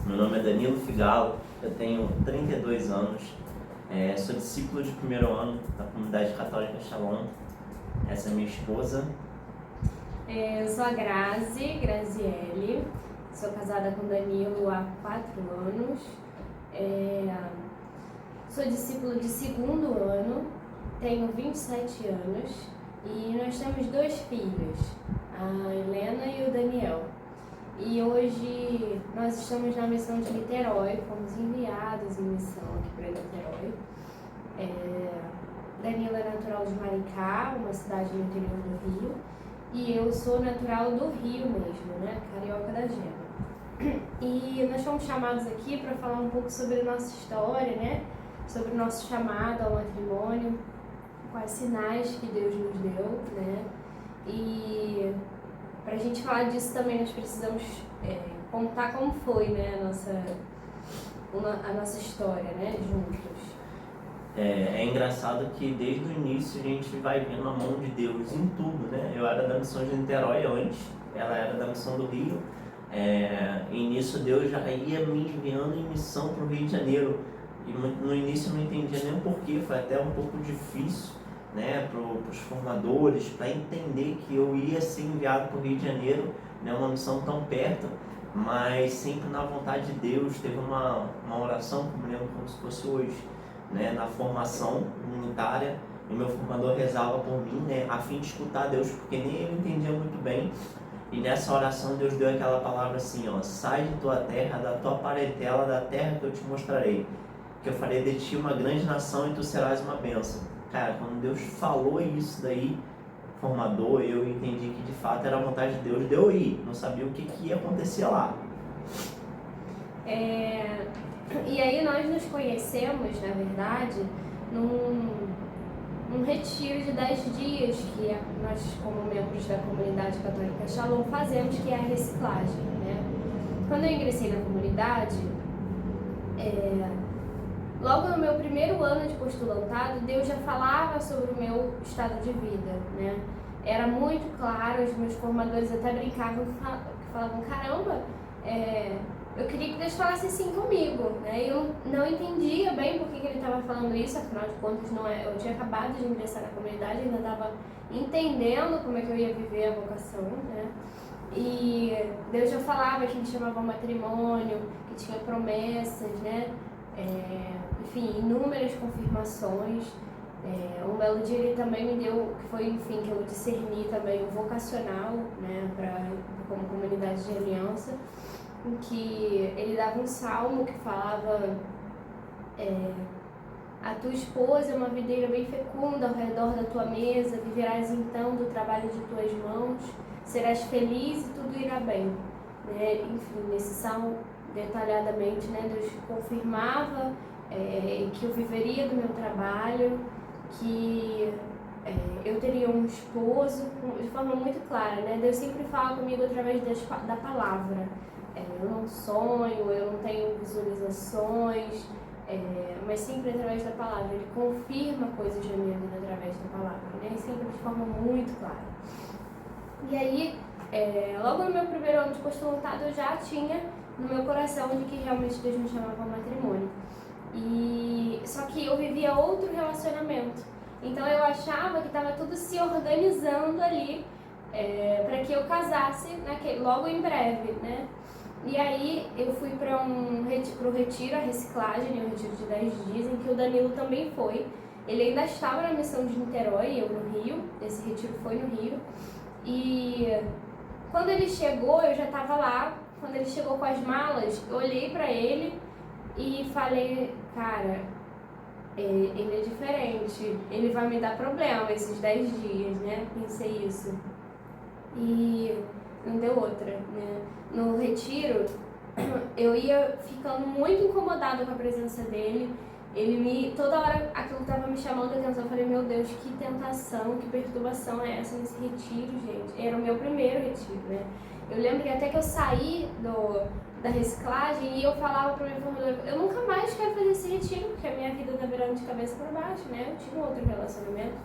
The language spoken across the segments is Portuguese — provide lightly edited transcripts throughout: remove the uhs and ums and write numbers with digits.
Meu nome é Danilo Figalo, eu tenho 32 anos, sou discípulo de primeiro ano da Comunidade Católica Shalom. Essa é minha esposa. Eu sou a Graziele, sou casada com Danilo há 4 anos, sou discípulo de segundo ano, tenho 27 anos e nós temos 2 filhos, a Helena e o Daniel. E hoje nós estamos na missão de Niterói, fomos enviados em missão aqui para Niterói. Danilo é natural de Maricá, uma cidade no interior do Rio, e eu sou natural do Rio mesmo, né? Carioca da Gema. E nós fomos chamados aqui para falar um pouco sobre a nossa história, né? Sobre o nosso chamado ao matrimônio, quais sinais que Deus nos deu, né? E para a gente falar disso também nós precisamos contar como foi, né, a nossa história, né, juntos. É engraçado que desde o início a gente vai vendo a mão de Deus em tudo, né? Eu era da missão de Niterói antes, ela era da missão do Rio. E nisso Deus já ia me enviando em missão para o Rio de Janeiro. E no início eu não entendia nem o porquê, foi até um pouco difícil, né, para os formadores, para entender que eu ia ser enviado para o Rio de Janeiro, né, uma missão tão perto, mas sempre na vontade de Deus. Teve uma oração que eu me lembro como se fosse hoje, né, na formação comunitária, e meu formador rezava por mim, né, a fim de escutar Deus, porque nem ele entendia muito bem. E nessa oração Deus deu aquela palavra assim, ó: sai de tua terra, da tua parentela, da terra que eu te mostrarei, que eu farei de ti uma grande nação e tu serás uma bênção. Cara, quando Deus falou isso daí, formador, eu entendi que de fato era a vontade de Deus de eu ir, não sabia o que ia acontecer lá. E aí nós nos conhecemos, na verdade, num retiro de 10 dias que nós, como membros da Comunidade Católica Shalom, fazemos, que é a reciclagem, né? Quando eu ingressei na comunidade, logo no meu primeiro ano de postulantado, Deus já falava sobre o meu estado de vida, né? Era muito claro, os meus formadores até brincavam, que falavam: caramba, eu queria que Deus falasse assim comigo, né? Eu não entendia bem por que ele estava falando isso, afinal de contas eu tinha acabado de ingressar na comunidade, ainda estava entendendo como é que eu ia viver a vocação, né? E Deus já falava que me chamava ao matrimônio, que tinha promessas, né? Enfim, inúmeras confirmações. Um belo dia ele também me deu, que foi, enfim, que eu discerni também o vocacional, né, como comunidade de aliança, em que ele dava um salmo que falava: a tua esposa é uma videira bem fecunda ao redor da tua mesa, viverás então do trabalho de tuas mãos, serás feliz e tudo irá bem, né? Enfim, nesse salmo, detalhadamente, né, Deus confirmava que eu viveria do meu trabalho, que eu teria um esposo, de forma muito clara, né? Deus sempre fala comigo através da palavra. Eu não sonho, eu não tenho visualizações, mas sempre através da palavra. Ele confirma coisas na minha vida através da palavra, né? Sempre de forma muito clara. E aí, logo no meu primeiro ano de postulantado, eu já tinha no meu coração de que realmente Deus me chamava ao matrimônio. Só que eu vivia outro relacionamento. Então eu achava que estava tudo se organizando ali para que eu casasse logo em breve, né? E aí eu fui para o retiro, a reciclagem, né, um retiro de 10 dias, em que o Danilo também foi. Ele ainda estava na missão de Niterói, eu no Rio. Esse retiro foi no Rio. E quando ele chegou, eu já estava lá. Quando ele chegou com as malas, eu olhei para ele e falei: cara, ele é diferente, ele vai me dar problema esses 10 dias, né? Pensei isso. E não deu outra, né? No retiro, eu ia ficando muito incomodada com a presença dele. Toda hora aquilo estava me chamando a atenção. Eu falei: meu Deus, que tentação, que perturbação é essa nesse retiro, gente? Era o meu primeiro retiro, né? Eu lembro que até que eu saí da reciclagem e eu falava para o meu formador: eu nunca mais quero fazer esse retiro, porque a minha vida está virando de cabeça para baixo, né? Eu tinha um outro relacionamento.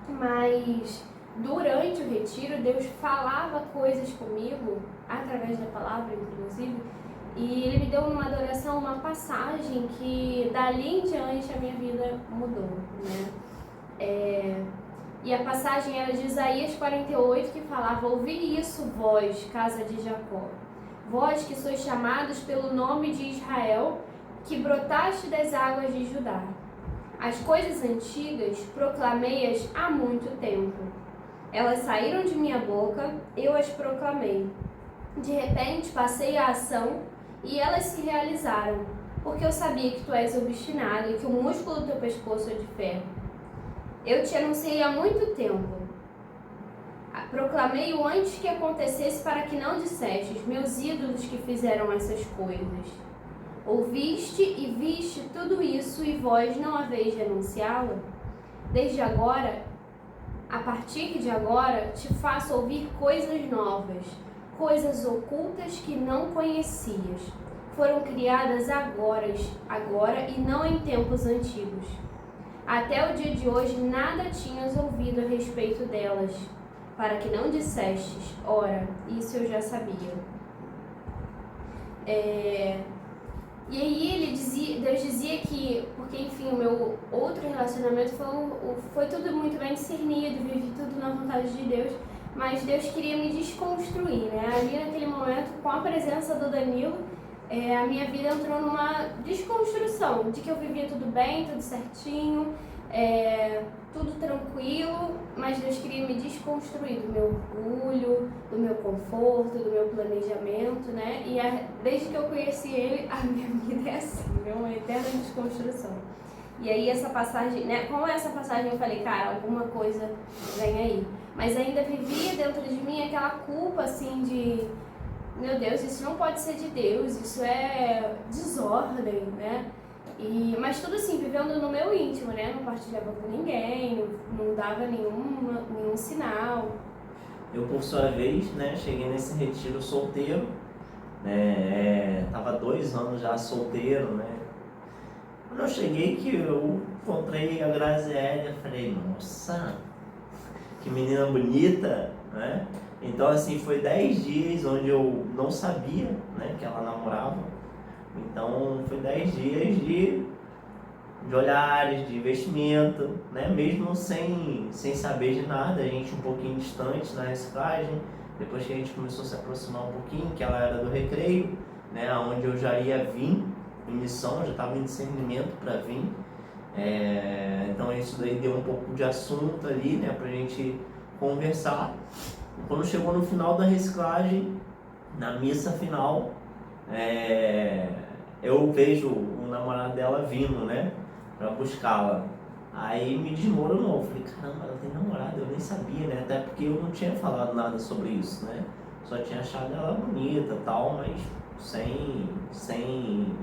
Mas durante o retiro, Deus falava coisas comigo, através da palavra, inclusive, E ele me deu numa adoração uma passagem que dali em diante a minha vida mudou, né? E a passagem era de Isaías 48, que falava: ouvi isso, vós, casa de Jacó, vós que sois chamados pelo nome de Israel, que brotaste das águas de Judá. As coisas antigas proclamei-as há muito tempo. Elas saíram de minha boca, eu as proclamei. De repente passei a ação e elas se realizaram, porque eu sabia que tu és obstinado e que o músculo do teu pescoço é de ferro. Eu te anunciei há muito tempo. Proclamei-o antes que acontecesse, para que não dissestes: meus ídolos que fizeram essas coisas. Ouviste e viste tudo isso, e vós não haveis de anunciá-lo? Desde agora, a partir de agora, te faço ouvir coisas novas, coisas ocultas que não conhecias. Foram criadas agora e não em tempos antigos. Até o dia de hoje nada tinhas ouvido a respeito delas, para que não dissestes: ora, isso eu já sabia. E aí Deus dizia que, porque enfim, o meu outro relacionamento foi tudo muito bem discernido, vivi tudo na vontade de Deus, mas Deus queria me desconstruir, né? Ali naquele momento, com a presença do Danilo, a minha vida entrou numa desconstrução, de que eu vivia tudo bem, tudo certinho, tudo tranquilo, mas Deus queria me desconstruir do meu orgulho, do meu conforto, do meu planejamento, né? E desde que eu conheci Ele, a minha vida é assim, é uma eterna desconstrução. E aí essa passagem, né? Com essa passagem eu falei: cara, alguma coisa vem aí. Mas ainda vivia dentro de mim aquela culpa, assim, de: meu Deus, isso não pode ser de Deus, isso é desordem, né? Mas tudo assim, vivendo no meu íntimo, né? Não partilhava com ninguém, não dava nenhum sinal. Eu, por sua vez, né, cheguei nesse retiro solteiro, né? Tava 2 anos já solteiro, né? Quando eu cheguei, que eu encontrei a Graziella, falei: nossa, que menina bonita, né? Então, assim, foi 10 dias onde eu não sabia, né, que ela namorava. Então, foi 10 dias de olhares, de investimento, né? Mesmo sem saber de nada, a gente um pouquinho distante na reciclagem. Depois que a gente começou a se aproximar um pouquinho, que ela era do Recreio, né? Onde eu já ia vir em missão, já estava em discernimento para vir. Então isso daí deu um pouco de assunto ali, né? Pra gente conversar. Quando chegou no final da reciclagem, na missa final, eu vejo o namorado dela vindo, né, pra buscá-la. Aí me desmoronou, falei: caramba, ela tem namorado, eu nem sabia, né, até porque eu não tinha falado nada sobre isso, né, só tinha achado ela bonita e tal, mas sem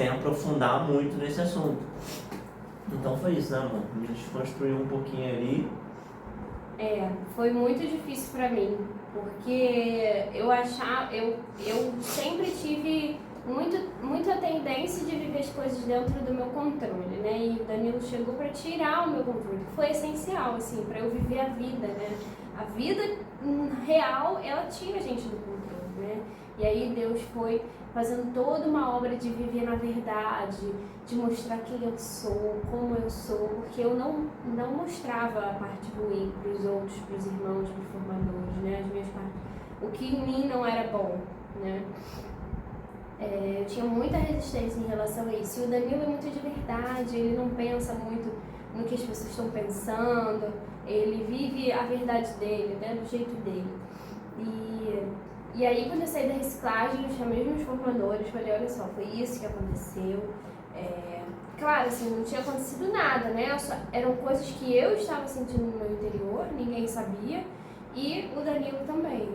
aprofundar muito nesse assunto. Então foi isso, né, amor? Me desconstruiu um pouquinho ali. Foi muito difícil pra mim, porque eu sempre tive muita tendência de viver as coisas dentro do meu controle, né? E o Danilo chegou pra tirar o meu controle, que foi essencial, assim, pra eu viver a vida, né? A vida real, ela tira a gente do controle, né? E aí Deus foi fazendo toda uma obra de viver na verdade, de mostrar quem eu sou, como eu sou, porque eu não mostrava a parte ruim para os outros, para os irmãos, para os formadores, né? As minhas partes, o que em mim não era bom, né? Eu tinha muita resistência em relação a isso. E o Danilo é muito de verdade, ele não pensa muito no que as pessoas estão pensando, ele vive a verdade dele, né? Do jeito dele. E aí, quando eu saí da reciclagem, eu chamei os meus formadores, falei: olha só, foi isso que aconteceu. Claro, assim, não tinha acontecido nada, né? Eram coisas que eu estava sentindo no meu interior, ninguém sabia, e o Danilo também.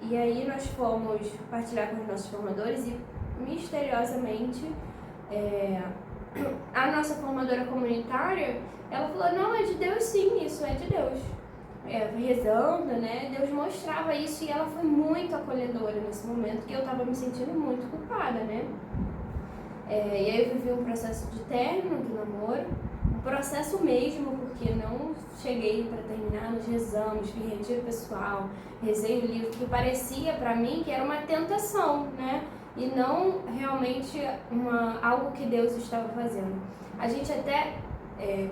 E aí nós fomos partilhar com os nossos formadores e, misteriosamente, a nossa formadora comunitária, ela falou: não, é de Deus sim, isso é de Deus. Rezando, né? Deus mostrava isso e ela foi muito acolhedora nesse momento, que eu estava me sentindo muito culpada, né? E aí eu vivi um processo de término do namoro, um processo mesmo, porque não cheguei para terminar, nós rezamos, fiz retiro pessoal, rezei o livro, que parecia para mim que era uma tentação, né? E não realmente algo que Deus estava fazendo. A gente até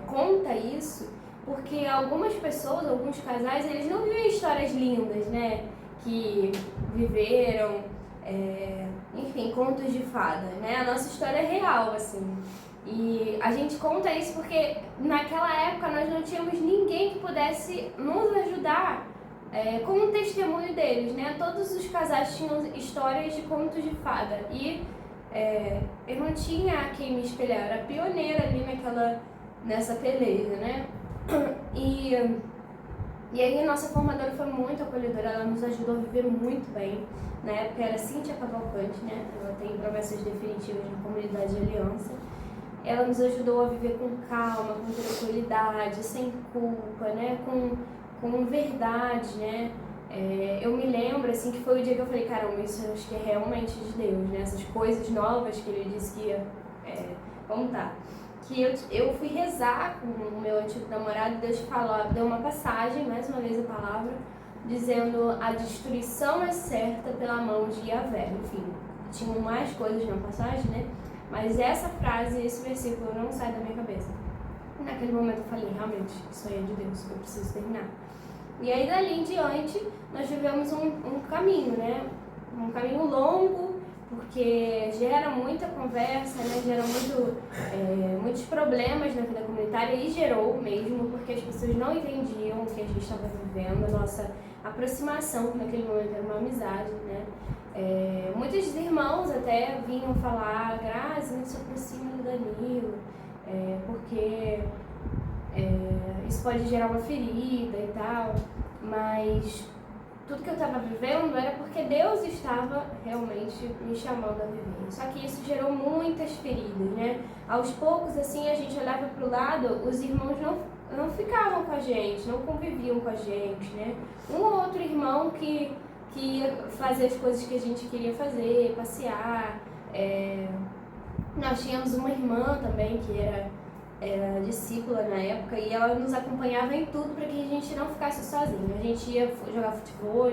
conta isso porque algumas pessoas, alguns casais, eles não vivem histórias lindas, né? Que viveram, enfim, contos de fada, né? A nossa história é real, assim. E a gente conta isso porque naquela época nós não tínhamos ninguém que pudesse nos ajudar com o testemunho deles, né? Todos os casais tinham histórias de contos de fada e eu não tinha a quem me espelhar, eu era pioneira ali nessa peleja, né? E aí nossa formadora foi muito acolhedora, ela nos ajudou a viver muito bem. Na época era Cíntia Cavalcante, né? Ela tem promessas definitivas na comunidade de Aliança. Ela nos ajudou a viver com calma, com tranquilidade, sem culpa, né? Com verdade, né? Eu me lembro, assim, que foi o dia que eu falei, caramba, isso eu acho que é realmente de Deus, né? Essas coisas novas que ele disse que ia contar. Que eu fui rezar com o meu antigo namorado, Deus falou, deu uma passagem, mais uma vez a palavra, dizendo a destruição é certa pela mão de Yahvé. Enfim, tinham mais coisas na passagem, né? Mas essa frase, esse versículo não sai da minha cabeça. Naquele momento eu falei, realmente, isso aí é de Deus, eu preciso terminar. E aí dali em diante, nós vivemos um caminho, né? Um caminho longo, porque gera muita conversa, né? Gera muitos problemas na vida comunitária e gerou mesmo, porque as pessoas não entendiam o que a gente estava vivendo, a nossa aproximação, que naquele momento era uma amizade, né? Muitos irmãos até vinham falar, Grazi, não se aproxima do Danilo, porque isso pode gerar uma ferida e tal, mas tudo que eu estava vivendo era porque Deus estava realmente me chamando a viver. Só que isso gerou muitas feridas, né? Aos poucos, assim, a gente olhava para o lado, os irmãos não ficavam com a gente, não conviviam com a gente, né? Um ou outro irmão que ia fazer as coisas que a gente queria fazer, passear. Nós tínhamos uma irmã também que era discípula na época e ela nos acompanhava em tudo para que a gente não ficasse sozinho. A gente ia jogar futebol,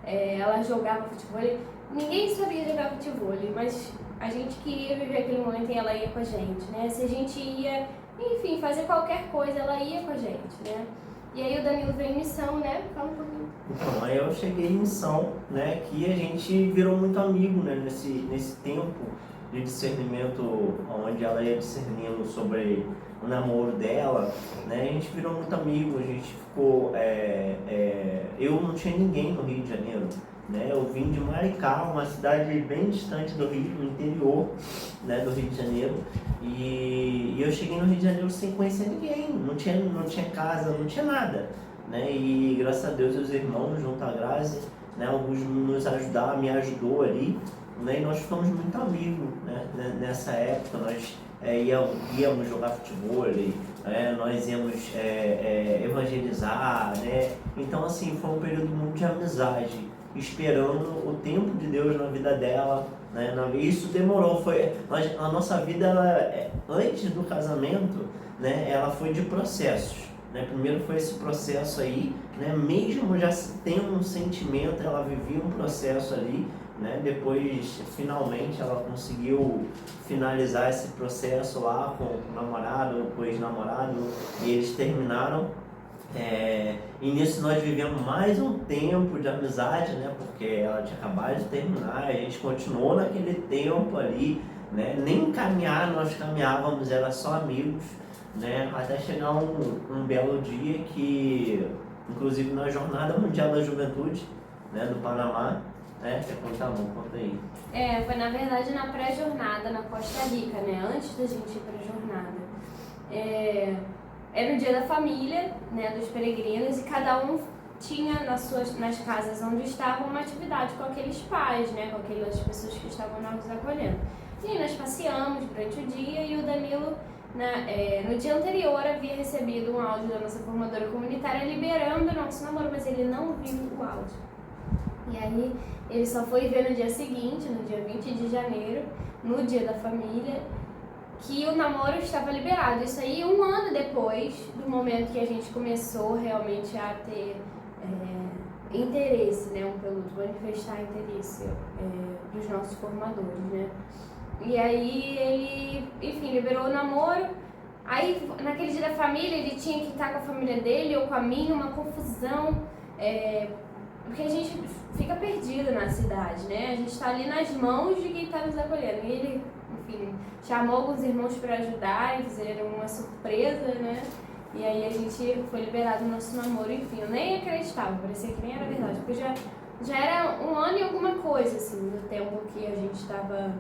ela jogava futebol. Ninguém sabia jogar futebol, mas a gente queria viver aquele momento e ela ia com a gente, né? Se a gente ia, enfim, fazer qualquer coisa, ela ia com a gente, né? E aí o Danilo veio em missão, né? Fala um pouquinho. Então, aí eu cheguei em missão, né? Que a gente virou muito amigo, né? Nesse tempo de discernimento, onde ela ia discernindo sobre o namoro dela, né? A gente virou muito amigo, a gente ficou... eu não tinha ninguém no Rio de Janeiro, né? Eu vim de Maricá, uma cidade bem distante do Rio, no interior, né, do Rio de Janeiro, e eu cheguei no Rio de Janeiro sem conhecer ninguém, não tinha casa, não tinha nada, né? E graças a Deus os irmãos junto à Grazi, né, alguns nos ajudaram, me ajudou ali, né? E nós ficamos muito amigos, né? Nessa época nós íamos jogar futebol, nós íamos evangelizar, né? Então assim, foi um período muito de amizade, esperando o tempo de Deus na vida dela, né? Isso demorou, a nossa vida, antes do casamento, né, ela foi de processos, né? Primeiro foi esse processo aí, né? Mesmo já tendo um sentimento, ela vivia um processo ali, né? Depois, finalmente, ela conseguiu finalizar esse processo lá com o namorado, com o ex-namorado, e eles terminaram. E nisso nós vivemos mais um tempo de amizade, né? Porque ela tinha acabado de terminar, a gente continuou naquele tempo ali, né? Nem caminhar nós caminhávamos, era só amigos, né? Até chegar um belo dia que, inclusive na Jornada Mundial da Juventude, né, do Panamá, né? Quer contar? Conta aí. Foi na verdade na pré-jornada na Costa Rica, né? Antes da gente ir para a jornada. Era o dia da família, né, dos peregrinos, e cada um tinha nas casas onde estavam uma atividade com aqueles pais, né, com aquelas pessoas que estavam nos acolhendo. E aí nós passeamos durante o dia e o Danilo, no dia anterior, havia recebido um áudio da nossa formadora comunitária liberando o nosso namoro, mas ele não viu o áudio. E aí ele só foi ver no dia seguinte, no dia 20 de janeiro, no dia da família, que o namoro estava liberado. Isso aí 1 ano depois do momento que a gente começou realmente a ter interesse, né, um pelo outro, manifestar interesse dos nossos formadores, né. E aí ele, enfim, liberou o namoro. Aí naquele dia da família ele tinha que estar com a família dele ou com a minha, uma confusão, porque a gente fica perdido na cidade, né? A gente está ali nas mãos de quem está nos acolhendo. E ele, enfim, chamou alguns irmãos para ajudar e fizeram uma surpresa, né? E aí a gente foi liberado do nosso namoro, enfim, eu nem acreditava, parecia que nem era verdade, porque já era 1 ano e alguma coisa, assim, do tempo que a gente estava...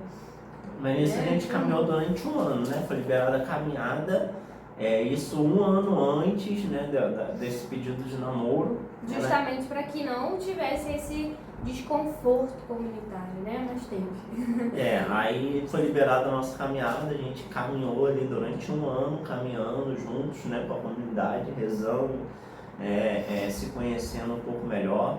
Mas nisso a gente caminhou durante 1 ano, né? Foi liberada a caminhada, isso 1 ano antes, né, desse pedido de namoro. Justamente para que não tivesse esse desconforto comunitário, né? Mas teve. Aí foi liberada a nossa caminhada, a gente caminhou ali durante 1 ano, caminhando juntos, né, com a comunidade, rezando, se conhecendo um pouco melhor.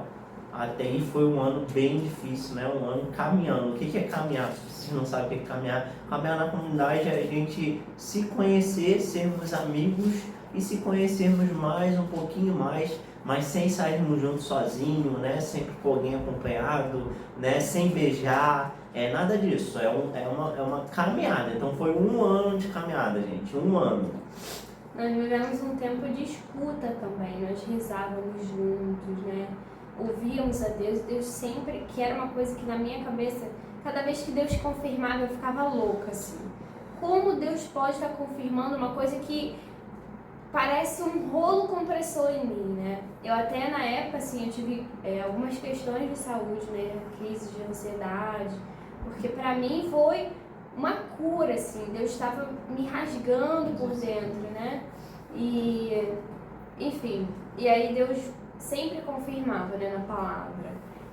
Até aí foi 1 ano bem difícil, né? 1 ano caminhando. O que é caminhar? Se você não sabe o que é caminhar, caminhar na comunidade é a gente se conhecer, sermos amigos e se conhecermos mais, um pouquinho mais, mas sem sairmos juntos sozinhos, né? Sempre com alguém acompanhado, né? Sem beijar, nada disso. É uma caminhada. Então foi 1 ano de caminhada, gente. 1 ano. Nós vivemos um tempo de escuta também. Nós rezávamos juntos, né? Ouvíamos a Deus. Deus sempre, que era uma coisa que na minha cabeça, cada vez que Deus confirmava, eu ficava louca, assim. Como Deus pode estar confirmando uma coisa que parece um rolo compressor em mim, né? Eu até na época, assim, eu tive algumas questões de saúde, né? Crises de ansiedade, porque pra mim foi uma cura, assim. Deus estava me rasgando por dentro, né? E, enfim, e aí Deus sempre confirmava, né, na palavra.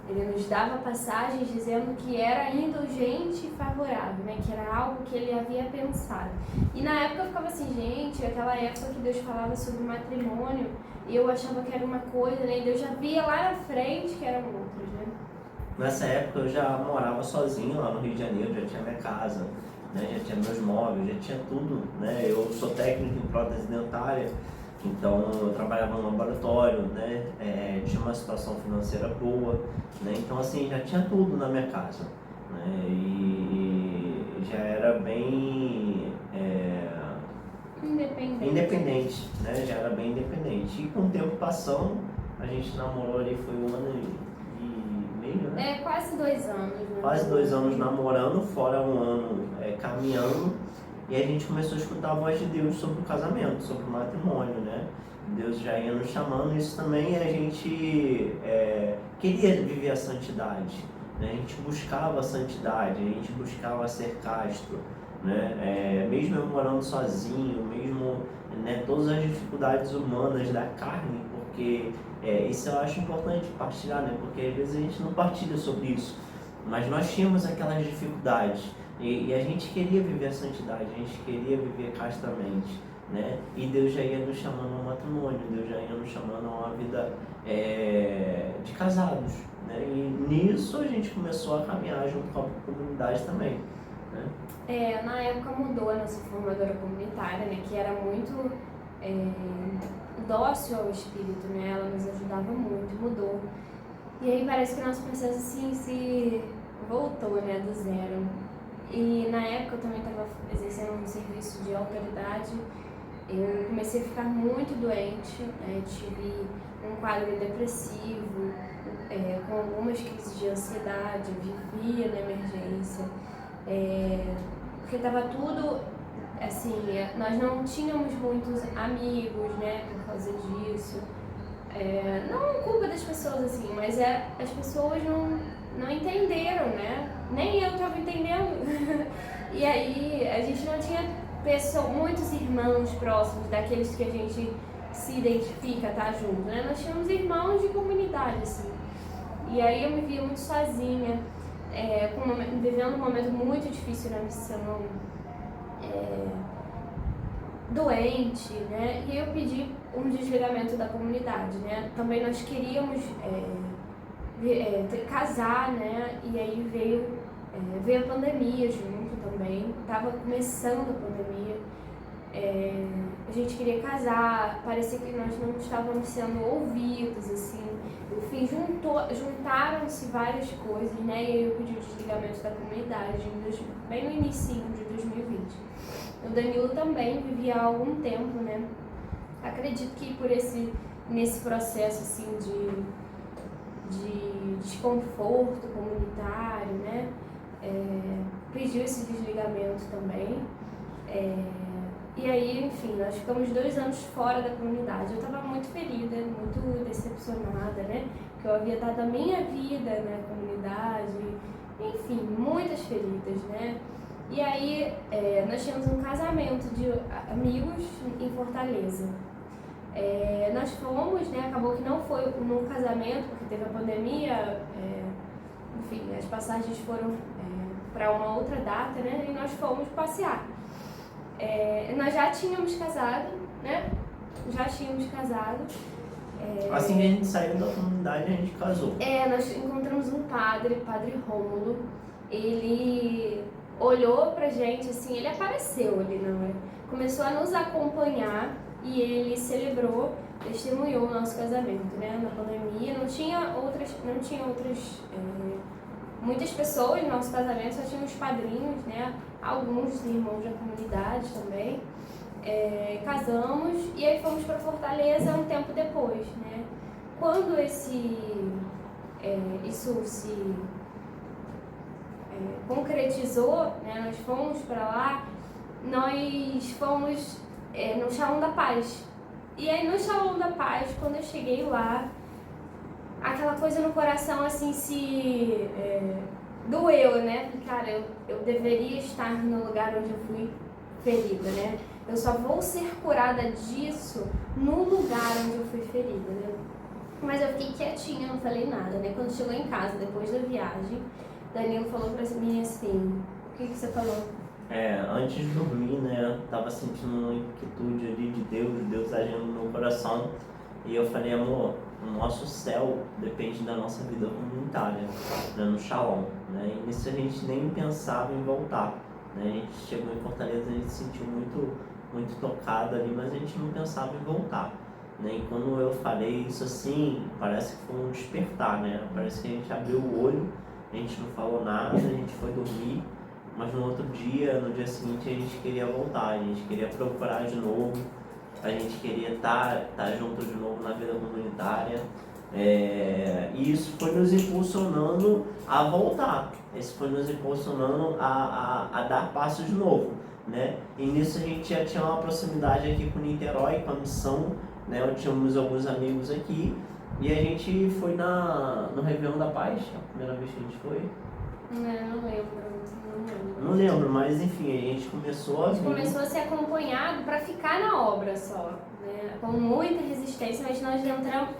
Ele nos dava passagens dizendo que era indulgente e favorável, né, que era algo que ele havia pensado. E na época eu ficava assim, gente, aquela época que Deus falava sobre matrimônio, e eu achava que era uma coisa, né, e Deus já via lá na frente que eram outras, né. Nessa época eu já morava sozinho lá no Rio de Janeiro, já tinha minha casa, né, já tinha meus móveis, já tinha tudo, né. Eu sou técnico em prótese dentária, então eu trabalhava no laboratório, né, tinha uma situação financeira boa, né, então assim, já tinha tudo na minha casa, né, e já era bem independente, né, já era bem independente. E com o tempo passando, a gente namorou ali, foi 1 ano e meio, né? Quase 2 anos. Né? Quase 2 anos namorando, fora 1 ano caminhando. E a gente começou a escutar a voz de Deus sobre o casamento, sobre o matrimônio, né? Deus já ia nos chamando, isso também a gente queria viver a santidade, né? A gente buscava a santidade, a gente buscava ser casto, né? Mesmo eu morando sozinho, mesmo, né, todas as dificuldades humanas da carne, porque isso eu acho importante partilhar, né? Porque às vezes a gente não partilha sobre isso, mas nós tínhamos aquelas dificuldades. E a gente queria viver a santidade, a gente queria viver castamente, né? E Deus já ia nos chamando ao matrimônio, Deus já ia nos chamando a uma vida de casados, né? E nisso a gente começou a caminhar junto com a comunidade também, né? Na época mudou a nossa formadora comunitária, né? Que era muito dócil ao Espírito, né? Ela nos ajudava muito, mudou. E aí parece que o nosso processo assim se voltou, né? Do zero. E na época eu também estava exercendo um serviço de autoridade. Eu comecei a ficar muito doente, né? Tive um quadro depressivo, com algumas crises de ansiedade, eu vivia na emergência, porque estava tudo, assim, nós não tínhamos muitos amigos, né, por causa disso. Não culpa das pessoas, assim, mas as pessoas não entenderam, né? Nem eu estava entendendo. E aí a gente não tinha muitos irmãos próximos, daqueles que a gente se identifica, tá junto, né? Nós tínhamos irmãos de comunidade, assim. E aí eu me via muito sozinha, vivendo um momento muito difícil na missão, doente, né? E eu pedi um desligamento da comunidade, né? Também nós queríamos casar, né? E aí veio a pandemia junto também. estava começando a pandemia, a gente queria casar, parecia que nós não estávamos sendo ouvidos, assim. Enfim, juntaram-se várias coisas, né? E aí eu pedi o desligamento da comunidade, bem no início de 2020. O Danilo também vivia há algum tempo, né? Acredito que nesse processo, assim, de desconforto comunitário, né? Pediu esse desligamento também. E aí, enfim, nós ficamos 2 anos fora da comunidade. Eu estava muito ferida, muito decepcionada, né? Porque eu havia dado a minha vida na comunidade, enfim, muitas feridas, né? E aí, nós tínhamos um casamento de amigos em Fortaleza. Nós fomos, né? Acabou que não foi num casamento, porque teve a pandemia, enfim, as passagens foram para uma outra data, né? E nós fomos passear. Nós já tínhamos casado, né? Assim que a gente saiu da comunidade, a gente casou. Nós encontramos um padre, Padre Rômulo. Ele olhou pra gente, assim, ele apareceu ali na hora. Começou a nos acompanhar e ele celebrou, testemunhou o nosso casamento, né? Na pandemia, não tinha outras muitas pessoas no nosso casamento, só tinha os padrinhos, né? Alguns irmãos da comunidade também. Casamos e aí fomos para Fortaleza um tempo depois, né? Quando isso se concretizou, né? Nós fomos para lá, nós fomos no Shalom da Paz. E aí no Shalom da Paz, quando eu cheguei lá, aquela coisa no coração assim se doeu, né? Porque, cara, eu deveria estar no lugar onde eu fui ferida, né? Eu só vou ser curada disso no lugar onde eu fui ferida, né? Mas eu fiquei quietinha, não falei nada, né? Quando chegou em casa, depois da viagem, Danilo falou pra mim assim, o que você falou? Antes de dormir, né, eu tava sentindo uma inquietude ali de Deus agindo no meu coração. E eu falei, amor, o nosso céu depende da nossa vida comunitária, né, no Shalom, né? E nisso a gente nem pensava em voltar, né? A gente chegou em Fortaleza, a gente se sentiu muito tocado ali, mas a gente não pensava em voltar, né? E quando eu falei isso assim, parece que foi um despertar, né? Parece que a gente abriu o olho, a gente não falou nada, a gente foi dormir, mas no outro dia, no dia seguinte, a gente queria voltar, a gente queria procurar de novo, a gente queria estar junto de novo na vida comunitária. E isso foi nos impulsionando a voltar, isso foi nos impulsionando a dar passos de novo, né? E nisso a gente já tinha uma proximidade aqui com Niterói, com a missão, né? Tínhamos alguns amigos aqui e a gente foi no Réveillon da Paz, a primeira vez que a gente foi. Não lembro, mas enfim, a gente começou a ser acompanhado para ficar na obra só, né? Com muita resistência, mas nós entramos,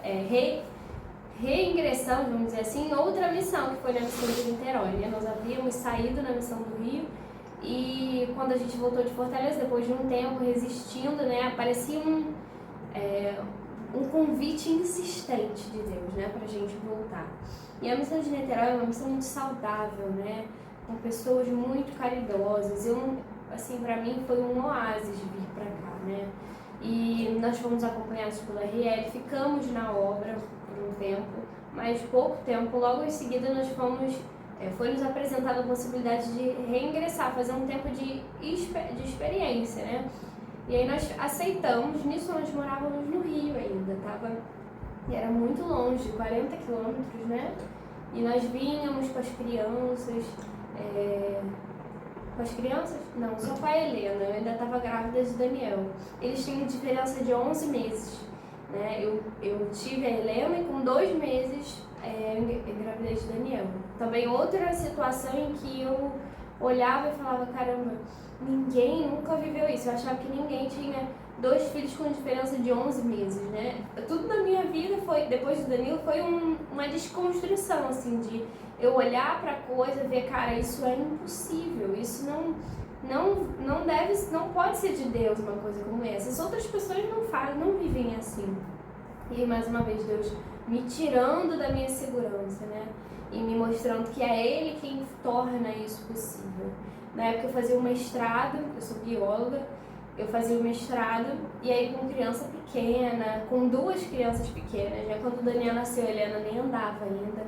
reingressamos, vamos dizer assim, em outra missão, que foi na missão de Niterói, né? Nós havíamos saído na missão do Rio e quando a gente voltou de Fortaleza, depois de um tempo resistindo, né, aparecia um convite insistente de Deus, né, pra gente voltar. E a missão de Niterói é uma missão muito saudável, né, com pessoas muito caridosas. Assim, pra mim foi um oásis vir pra cá, né. E nós fomos acompanhados pela RL, ficamos na obra por um tempo, mas pouco tempo, logo em seguida nós foi nos apresentada a possibilidade de reingressar, fazer um tempo de experiência, né? E aí nós aceitamos, nisso nós morávamos no Rio ainda, e era muito longe, 40 quilômetros, né? E nós vínhamos com as crianças, Não, só com a Helena, eu ainda estava grávida de Daniel. Eles tinham diferença de 11 meses, né? Eu tive a Helena e com 2 meses engravidei de Daniel. Também outra situação em que eu olhava e falava, caramba, ninguém nunca viveu isso. Eu achava que ninguém tinha 2 filhos com diferença de 11 meses, né? Tudo na minha vida foi, depois do Danilo, foi uma desconstrução, assim, de eu olhar pra coisa e ver, cara, isso é impossível, isso não pode ser de Deus uma coisa como essa. As outras pessoas não vivem assim. E mais uma vez Deus me tirando da minha segurança, né? E me mostrando que é Ele quem torna isso possível. Na época eu fazia o mestrado, eu sou bióloga, eu fazia o mestrado, e aí com criança pequena, com 2 crianças pequenas, né? Quando o Daniel nasceu, a Helena nem andava ainda.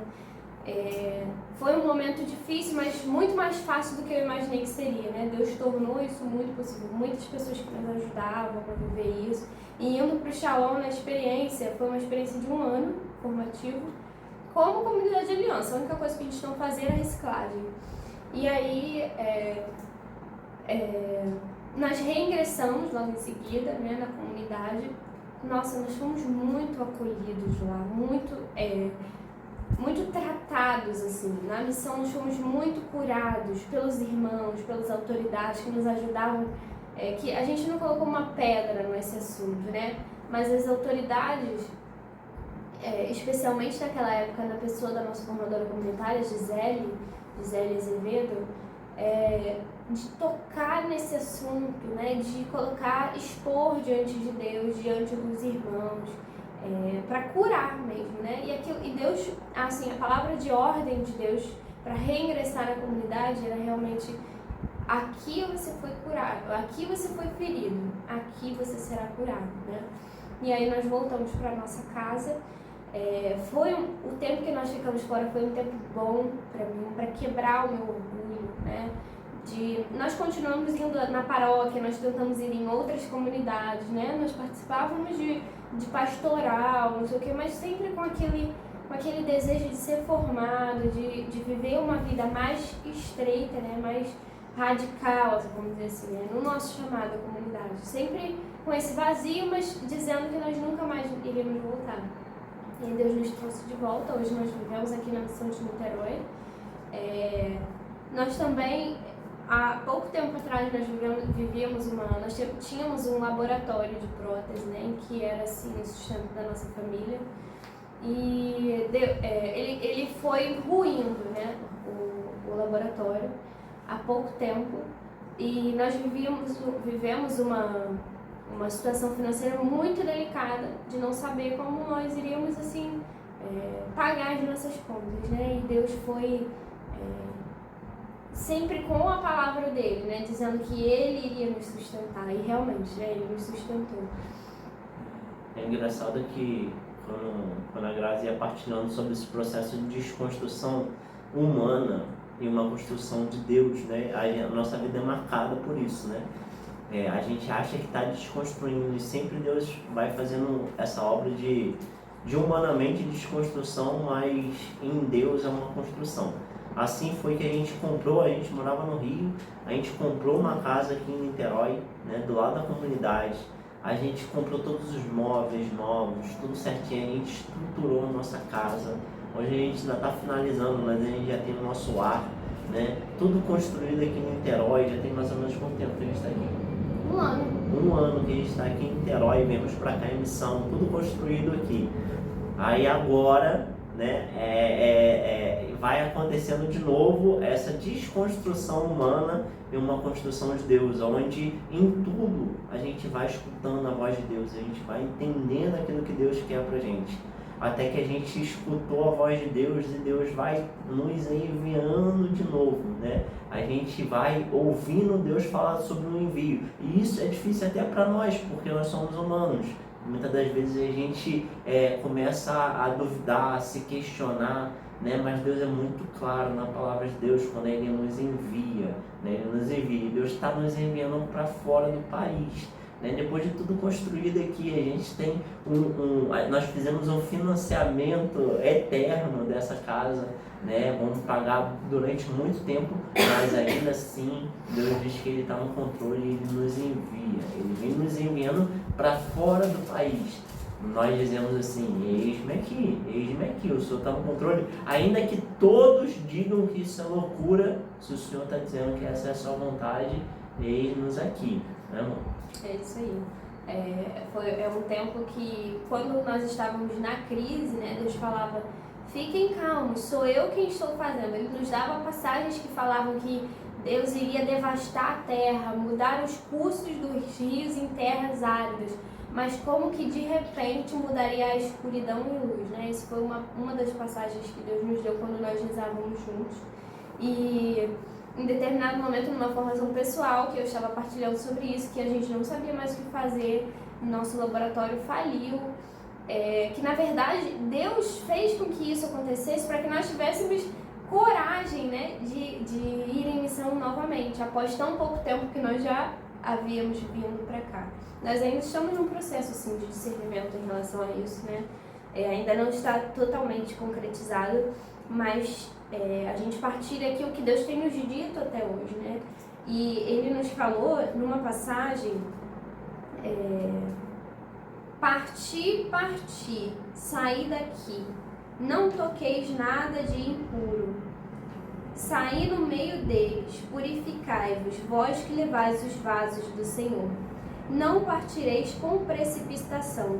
Foi um momento difícil, mas muito mais fácil do que eu imaginei que seria, né? Deus tornou isso muito possível. Muitas pessoas que nos ajudavam para viver isso. E indo para o Shalom na experiência, foi uma experiência de 1 ano formativo, como comunidade de aliança. A única coisa que a gente não fazia era reciclagem. E aí, nós reingressamos logo em seguida, né, na comunidade. Nossa, nós fomos muito acolhidos lá, muito tratados, assim. Na missão nós fomos muito curados pelos irmãos, pelas autoridades que nos ajudavam, que a gente não colocou uma pedra nesse assunto, né? Mas as autoridades, especialmente naquela época, na pessoa da nossa formadora comunitária, Gisele Azevedo, de tocar nesse assunto, né? De expor diante de Deus, diante dos irmãos, para curar mesmo, né? E Deus, assim, a palavra de ordem de Deus para reingressar na comunidade era realmente: aqui você foi curado, aqui você foi ferido, aqui você será curado, né? E aí nós voltamos para nossa casa. O tempo que nós ficamos fora foi um tempo bom para mim, para quebrar o meu orgulho, né? Nós continuamos indo na paróquia, nós tentamos ir em outras comunidades, né? Nós participávamos de pastoral, não sei o que, mas sempre com aquele desejo de ser formado, de viver uma vida mais estreita, né? Mais radical, vamos dizer assim, né? No nosso chamado à comunidade. Sempre com esse vazio, mas dizendo que nós nunca mais iríamos voltar. E Deus nos trouxe de volta. Hoje nós vivemos aqui na missão de Niterói. Nós também, há pouco tempo atrás, nós tínhamos um laboratório de prótese, né, em que era assim o sustento da nossa família. E ele foi ruindo, né, o laboratório há pouco tempo. E nós vivemos uma situação financeira muito delicada, de não saber como nós iríamos assim pagar as nossas contas, né? E Deus foi sempre com a palavra dele, né? Dizendo que ele iria nos sustentar, e realmente, né? Ele nos sustentou. É engraçado que quando a Grazi ia partilhando sobre esse processo de desconstrução humana e uma construção de Deus, né? A nossa vida é marcada por isso, né? A gente acha que está desconstruindo, e sempre Deus vai fazendo essa obra de humanamente desconstrução, mas em Deus é uma construção. Assim foi que a gente morava no Rio, a gente comprou uma casa aqui em Niterói, né, do lado da comunidade. A gente comprou todos os móveis novos, tudo certinho, a gente estruturou a nossa casa. Hoje a gente ainda está finalizando, mas a gente já tem o nosso lar, né? Tudo construído aqui em Niterói. Já tem mais ou menos quanto tempo que a gente está aqui? 1 ano. 1 ano que a gente está aqui em Niterói, viemos para cá em missão, tudo construído aqui. Aí agora, né, vai acontecendo de novo essa desconstrução humana e uma construção de Deus, onde em tudo a gente vai escutando a voz de Deus, a gente vai entendendo aquilo que Deus quer pra gente. Até que a gente escutou a voz de Deus e Deus vai nos enviando de novo, né? A gente vai ouvindo Deus falar sobre o envio. E isso é difícil até para nós, porque nós somos humanos. Muitas das vezes a gente começa a duvidar, a se questionar, né? Mas Deus é muito claro na palavra de Deus quando Ele nos envia, né? Ele nos envia. Deus está nos enviando para fora do país. Depois de tudo construído aqui, a gente tem nós fizemos um financiamento eterno dessa casa, né? Vamos pagar durante muito tempo, mas ainda assim Deus diz que Ele está no controle e Ele nos envia. Ele vem nos enviando para fora do país. Nós dizemos assim: eis-me aqui, o Senhor está no controle. Ainda que todos digam que isso é loucura, se o Senhor está dizendo que essa é a sua vontade, eis-nos aqui, né, irmão? É isso aí. É um tempo que, quando nós estávamos na crise, né, Deus falava: fiquem calmos, sou eu quem estou fazendo. Ele nos dava passagens que falavam que Deus iria devastar a terra, mudar os cursos dos rios em terras áridas, mas como que de repente mudaria a escuridão em luz, né? Isso foi uma das passagens que Deus nos deu quando nós rezávamos juntos. E em determinado momento, numa formação pessoal, que eu estava partilhando sobre isso, que a gente não sabia mais o que fazer, nosso laboratório faliu, que na verdade Deus fez com que isso acontecesse para que nós tivéssemos coragem, né, de ir em missão novamente, após tão pouco tempo que nós já havíamos vindo para cá. Nós ainda estamos num processo assim, de discernimento em relação a isso, né? Ainda não está totalmente concretizado, mas a gente partilha aqui o que Deus tem nos dito até hoje, né? E Ele nos falou numa passagem, parti, saí daqui, não toqueis nada de impuro, saí no meio deles, purificai-vos, vós que levais os vasos do Senhor. Não partireis com precipitação,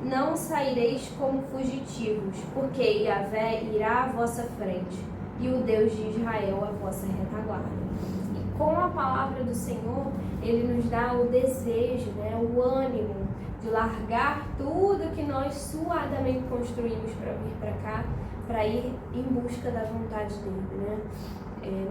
não saireis como fugitivos, porque Yahvé irá à vossa frente, e o Deus de Israel a vossa retaguarda. E com a palavra do Senhor, Ele nos dá o desejo, né, o ânimo de largar tudo que nós suadamente construímos para vir para cá, para ir em busca da vontade dele, né?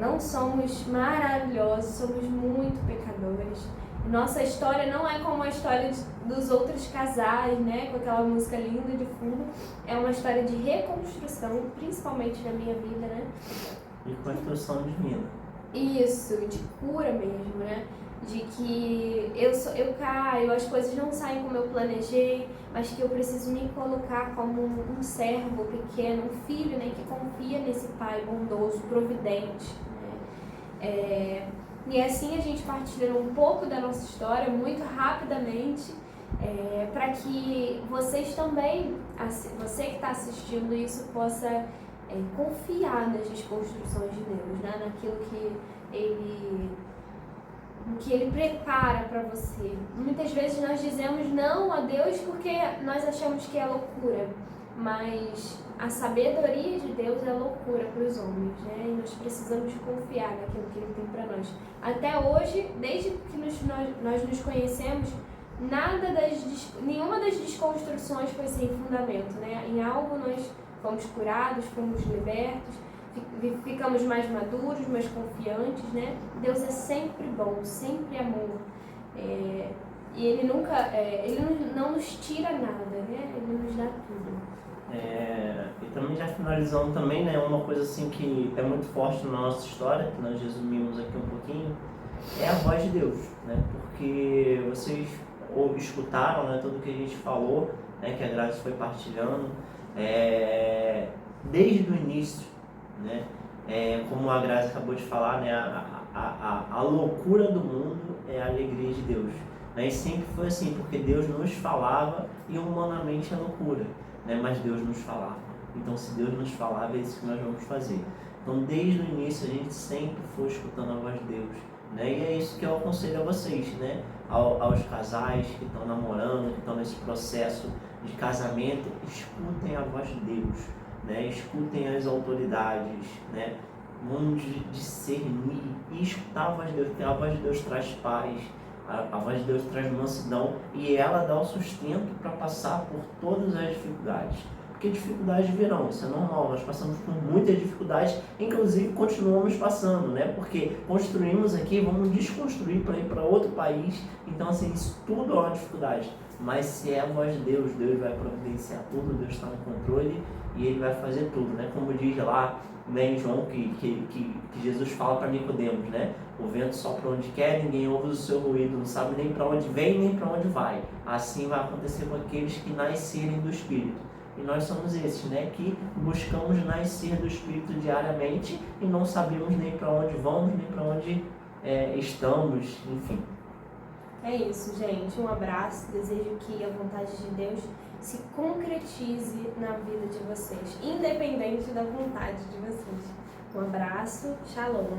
Não somos maravilhosos, somos muito pecadores. Nossa história não é como a história dos outros casais, né? Com aquela música linda de fundo. É uma história de reconstrução, principalmente na minha vida, né? E construção divina. Isso, de cura mesmo, né? De que eu caio, as coisas não saem como eu planejei, mas que eu preciso me colocar como um servo pequeno, um filho, né, que confia nesse pai bondoso, providente, né? E assim a gente partilha um pouco da nossa história, muito rapidamente, para que vocês também, você que está assistindo isso, possa confiar nas desconstruções de Deus, né? Naquilo que Ele prepara para você. Muitas vezes nós dizemos não a Deus porque nós achamos que é loucura, mas a sabedoria de Deus é loucura para os homens, né? E nós precisamos confiar naquilo que Ele tem para nós. Até hoje, desde que nós nos conhecemos, nenhuma das desconstruções foi sem fundamento, né? Em algo nós fomos curados, fomos libertos, ficamos mais maduros, mais confiantes, né? Deus é sempre bom, sempre amor. E Ele nunca, Ele não nos tira nada, né? Ele nos dá tudo. E também já finalizando também, né, uma coisa assim que é muito forte na nossa história, que nós resumimos aqui um pouquinho, é a voz de Deus, né? Porque vocês escutaram, né, tudo que a gente falou, né, que a Graça foi partilhando, desde o início, né? Como a Graça acabou de falar, né, a loucura do mundo é a alegria de Deus, né? E sempre foi assim, porque Deus nos falava e humanamente é loucura, né? Mas Deus nos falava. Então, se Deus nos falava, é isso que nós vamos fazer. Então, desde o início, a gente sempre foi escutando a voz de Deus, né? E é isso que eu aconselho a vocês, né? Aos casais que estão namorando, que estão nesse processo de casamento, escutem a voz de Deus, né? Escutem as autoridades, né? Vamos discernir e escutar a voz de Deus, porque a voz de Deus traz paz, a voz de Deus traz mansidão e ela dá o sustento para passar por todas as dificuldades. Porque dificuldades virão, isso é normal, nós passamos por muitas dificuldades, inclusive continuamos passando, né? Porque construímos aqui, vamos desconstruir para ir para outro país, então assim, isso tudo é uma dificuldade. Mas se é a voz de Deus, Deus vai providenciar tudo, Deus está no controle e Ele vai fazer tudo, né? Como diz lá, né, em João, que Jesus fala para Nicodemos, né? O vento sopra onde quer, ninguém ouve o seu ruído, não sabe nem para onde vem, nem para onde vai. Assim vai acontecer com aqueles que nascerem do Espírito. E nós somos esses, né, que buscamos nascer do Espírito diariamente e não sabemos nem para onde vamos, nem para onde estamos, enfim. É isso, gente. Um abraço. Desejo que a vontade de Deus se concretize na vida de vocês, independente da vontade de vocês. Um abraço. Shalom.